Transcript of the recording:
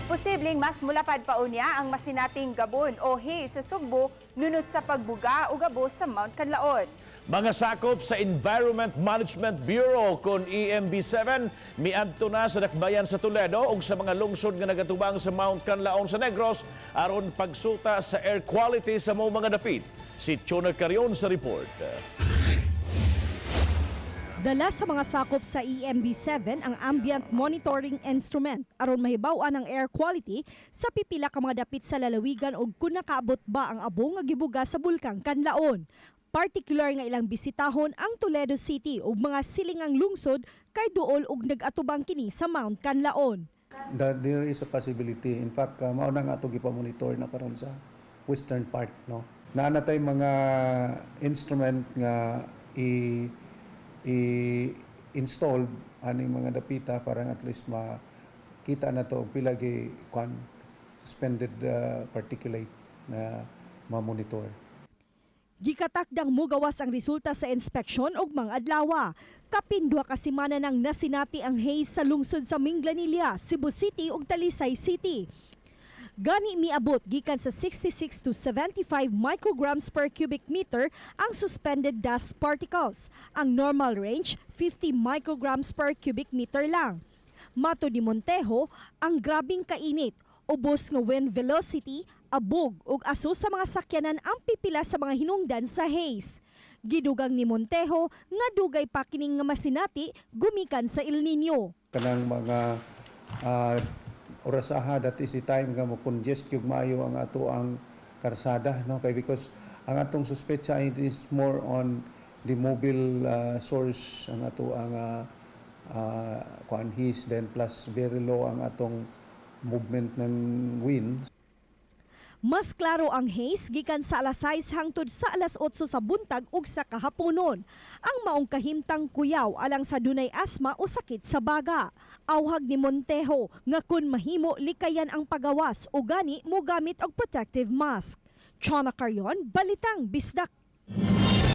Posibleng mas mulapad pa unya ang masinating gabon o haze sa Sugbo nunod sa pagbuga o gabo sa Mount Canlaon. Mga sakop sa Environment Management Bureau kon EMB7 miadto na sa dakbayan sa Toledo ug sa mga lungsod nga nagatubang sa Mount Canlaon sa Negros aron pagsuta sa air quality sa mga dapit. Si Chona Carion sa report. Dala sa mga sakop sa EMB7 ang ambient monitoring instrument aron mahibaw-an ang air quality sa pipila ka mga dapit sa lalawigan ug kung nakaabot ba ang abo nga gibuga sa bulkang Canlaon. Partikular nga ilang bisitahon ang Toledo City ug mga silingang lungsod kay duol ug nag-atubang kini sa Mount Canlaon. There is a possibility. In fact, mao na nga ito gipamonitor na karon sa western part. No? Naanatay mga instrument nga i-installed aning mga dapita para at least makita na to pila gi suspended particulate na ma-monitor. Gikatakdang mugawas ang resulta sa inspeksyon og mga adlaw. Kapindwa ka semana nang nasinati ang haze sa lungsod sa Minglanilla, Cebu City ug Talisay City. Gani miabot gikan sa 66 to 75 micrograms per cubic meter ang suspended dust particles. Ang normal range 50 micrograms per cubic meter lang. Mato ni Montejo, ang grabing kainit, ubos nga wind velocity, abog ug aso sa mga sakyanan ang pipila sa mga hinungdan sa haze. Gidugang ni Montejo nga dugay pa kining nga masinati gumikan sa El Nino. Kanang mga orasaha, that is the time nga mo congest yung maayo ang ato ang karsada, no? Kay because ang atong suspetsa is more on the mobile source ang ato ang his, then plus very low ang atong movement ng wind. Mas klaro ang haze gikan sa alas 6 hangtod sa alas 8 sa buntag ug sa kahaponon. Ang maong kahimtang kuyaw alang sa dunay asma o sakit sa baga. Awhag ni Montejo nga kun mahimo likayan ang pagawas o gani mo gamit og protective mask. Chona Carion, Balitang Bisdak.